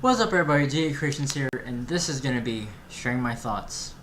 What's up everybody, GA Creations here, and this is going to be sharing my thoughts.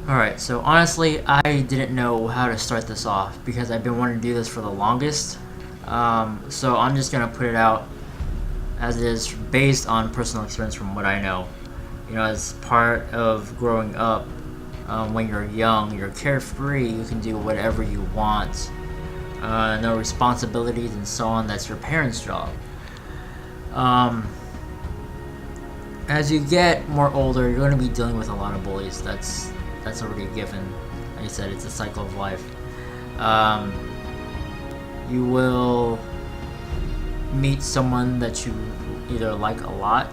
Alright, so honestly, I didn't know how to start this off because I've been wanting to do this for the longest. So I'm just going to put it out as it is based on personal experience from what I know. You know, as part of growing up, when you're young, you're carefree, you can do whatever you want. No responsibilities and so on, that's your parents' job. As you get more older, you're going to be dealing with a lot of bullies. That's already a given. Like I said, it's a cycle of life. You will meet someone that you either like a lot,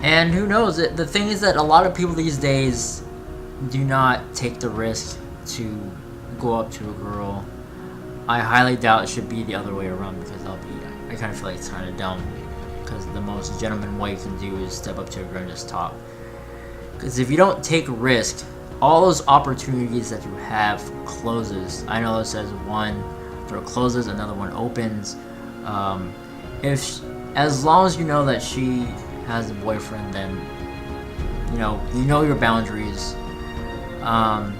and who knows, the thing is that a lot of people these days do not take the risk to go up to a girl. I highly doubt it should be the other way around, because I kind of feel like it's kind of dumb, because the most gentleman way you can do is step up to a girl and just talk. Because if you don't take a risk, all those opportunities that you have closes. I know it says one door closes, another one opens. As long as you know that she has a boyfriend, then you know your boundaries. And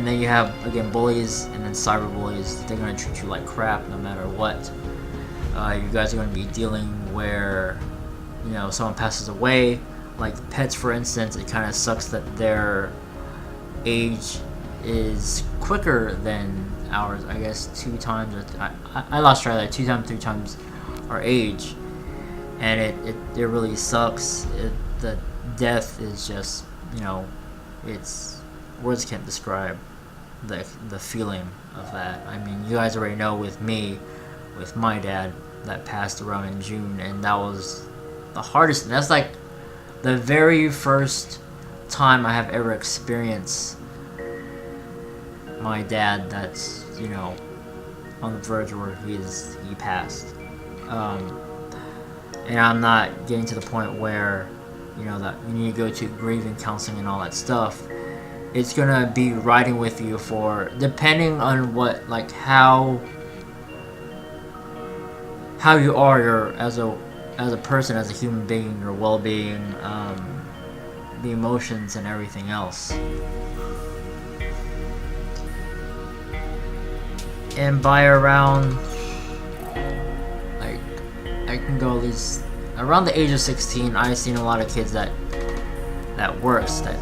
then you have, again, bullies and then cyber bullies. They're gonna treat you like crap no matter what. You guys are gonna be dealing where someone passes away. Like pets, for instance, it kind of sucks that their age is quicker than ours. I guess 2 times, I lost track of that, 2 times, 3 times our age, and it really sucks. The death is just, it's words can't describe the feeling of that. I mean, you guys already know with me, with my dad that passed around in June, and that was the hardest. And that's like the very first time I have ever experienced my dad that's, on the verge where he passed. And I'm not getting to the point where, that you need to go to grieving counseling and all that stuff. It's gonna be riding with you for, depending on what, like how you are as a person, as a human being, your well-being, the emotions and everything else. And by around, like, I can go at least around the age of 16, I've seen a lot of kids that works, that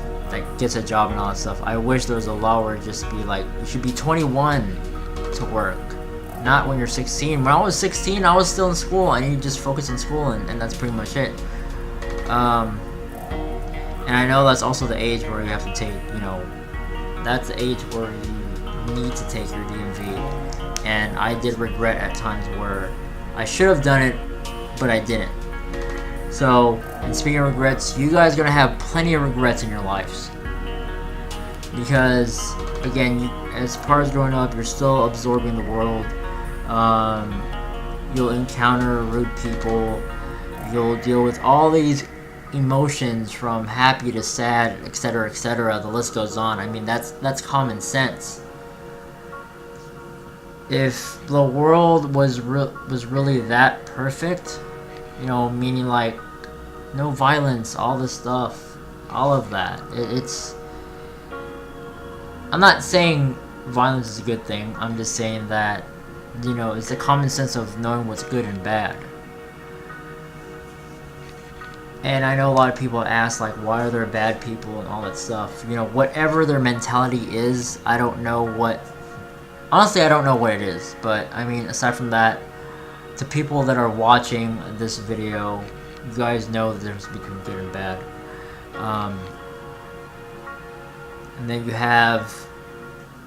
gets a job and all that stuff. I wish there was a law where it just be like, you should be 21 to work. Not when you're 16. When I was 16, I was still in school. I need to just focus on school, and that's pretty much it. And I know that's also the age where you have to take, that's the age where you need to take your DMV. And I did regret at times where I should have done it, but I didn't. So, and speaking of regrets, you guys are going to have plenty of regrets in your lives. Because, again, as part of growing up, you're still absorbing the world. You'll encounter rude people. You'll deal with all these emotions from happy to sad, etc., etc. The list goes on. I mean, that's common sense. If the world was really that perfect, meaning like no violence, all this stuff, all of that, it's. I'm not saying violence is a good thing. I'm just saying that, it's the common sense of knowing what's good and bad. And I know a lot of people ask, like, why are there bad people and all that stuff? Whatever their mentality is, I don't know what... Honestly, I don't know what it is. But, I mean, aside from that, to people that are watching this video, you guys know the difference between good and bad. And then you have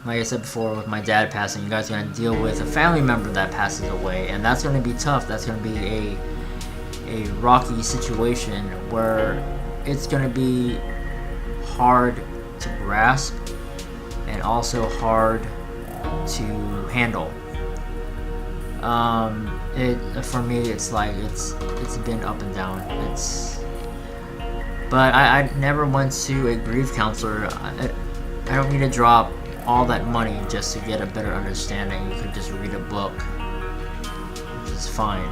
like I said before, with my dad passing, you guys are going to deal with a family member that passes away, and that's going to be tough. That's going to be a rocky situation where it's going to be hard to grasp and also hard to handle. For me, it's like it's been up and down. But I never went to a grief counselor. I don't need to drop all that money just to get a better understanding. You could just read a book, which is fine.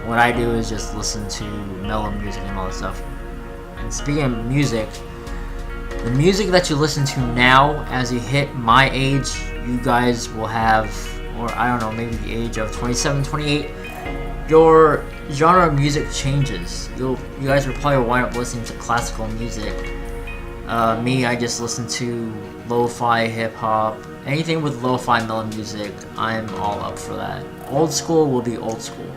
What I do is just listen to mellow music and all that stuff. And speaking of music, the music that you listen to now, as you hit my age, you guys will have, or I don't know, maybe the age of 27, 28, your genre of music changes. You guys will probably wind up listening to classical music. Me, I just listen to lo-fi, hip-hop, anything with lo-fi mellow music. I'm all up for that. Old school will be old school.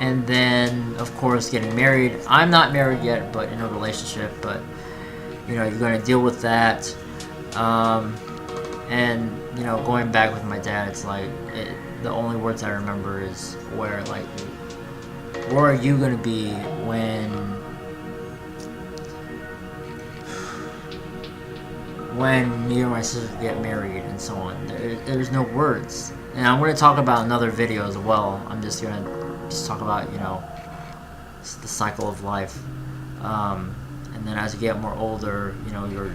And then, of course, getting married. I'm not married yet, but in a relationship. But you're going to deal with that. And going back with my dad, it's like the only words I remember is where are you going to be when me and my sister get married and so on. There's no words. And I'm going to talk about another video as well. I'm just going to talk about, the cycle of life. And then as you get more older, you're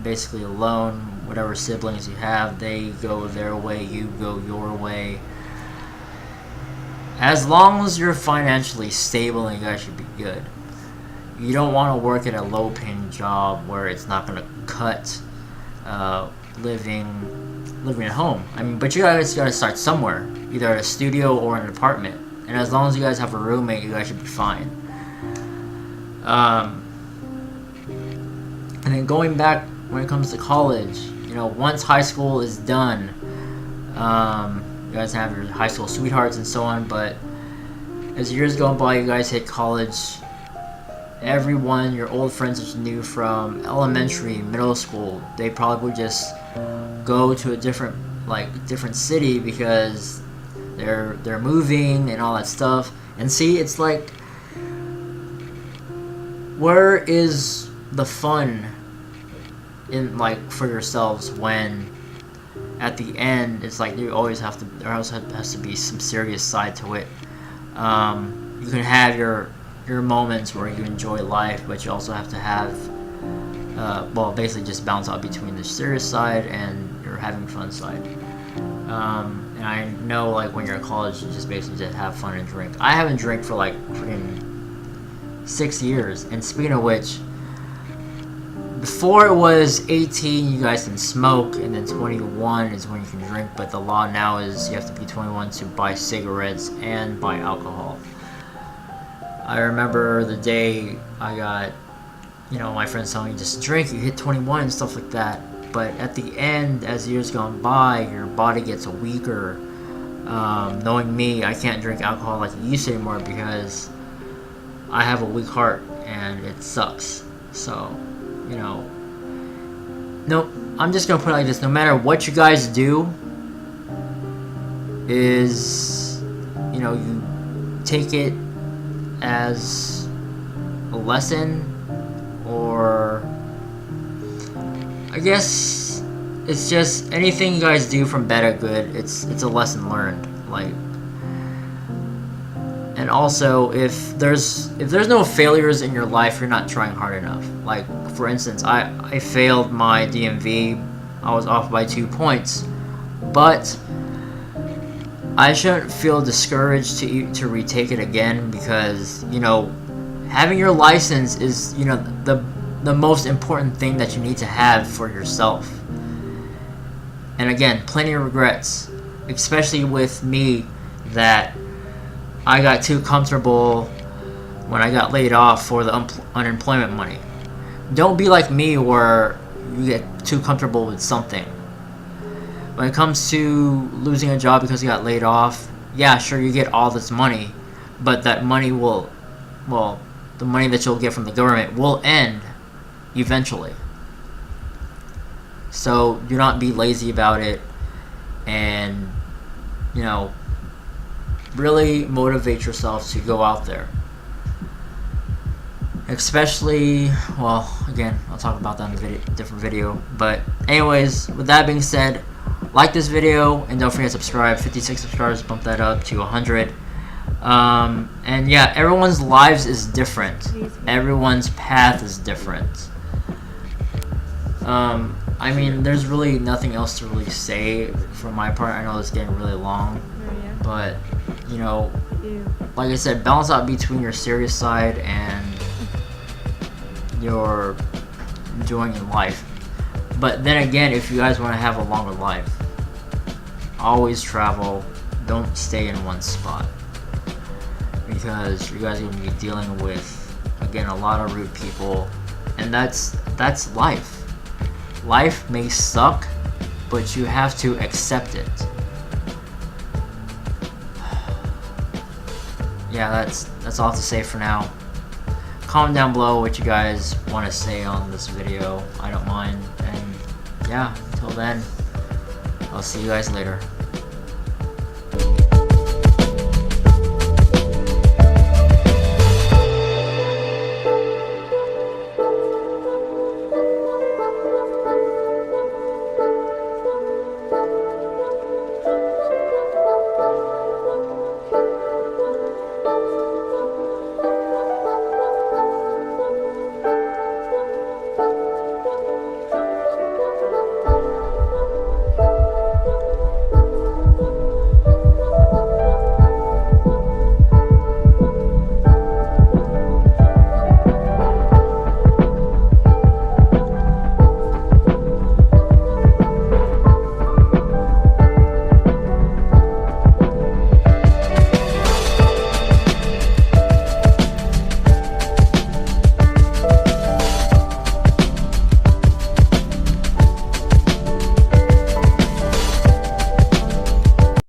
basically alone. Whatever siblings you have, they go their way, you go your way. As long as you're financially stable, you guys should be good. You don't want to work at a low-paying job where it's not going to cut living at home. But you guys got to start somewhere, either at a studio or an apartment. And as long as you guys have a roommate, you guys should be fine. And then going back when it comes to college, once high school is done, you guys have your high school sweethearts and so on, but as years go by, you guys hit college. Everyone, your old friends that you knew from elementary, middle school, they probably would just go to a different city because they're moving and all that stuff. And see, it's like, where is the fun in for yourselves when at the end it's like there also has to be some serious side to it. You can have your moments where you enjoy life, but you also have to have basically just balance out between the serious side and your having fun side. And I know when you're in college, you just basically just have fun and drink. I haven't drank for freaking 6 years. And speaking of which, before it was 18, you guys can smoke, and then 21 is when you can drink. But the law now is you have to be 21 to buy cigarettes and buy alcohol. I remember the day I got, my friends telling me just drink, you hit 21 and stuff like that. But at the end, as years gone by, your body gets weaker. Knowing me, I can't drink alcohol like I used to anymore because I have a weak heart and it sucks. So, no, I'm just gonna put it like this: no matter what you guys do, is you take it as a lesson, or I guess it's just anything you guys do from bad or good, it's a lesson learned. And also, if there's no failures in your life, you're not trying hard enough. For instance, I failed my DMV. I was off by 2 points, but I shouldn't feel discouraged to retake it again, because having your license is the most important thing that you need to have for yourself. And again, plenty of regrets, especially with me, that I got too comfortable when I got laid off for the unemployment money. Don't be like me where you get too comfortable with something. When it comes to losing a job because you got laid off, yeah, sure, you get all this money, but that money the money that you'll get from the government will end eventually. So do not be lazy about it, and you know, really motivate yourself to go out there. Especially, well, again, I'll talk about that in a different video. But anyways, with that being said, like this video and don't forget to subscribe. 56 subscribers, bump that up to 100. And yeah, everyone's lives is different. Everyone's path is different. I mean, there's really nothing else to really say from my part. I know it's getting really long, but you know, like I said, balance out between your serious side and your enjoying in life. But then again, if you guys want to have a longer life, always travel. Don't stay in one spot, because you guys are going to be dealing with, again, a lot of rude people, and that's life. Life may suck, but you have to accept it. Yeah, that's all to say for now. Comment down below what you guys want to say on this video. I don't mind. And yeah, until then, I'll see you guys later.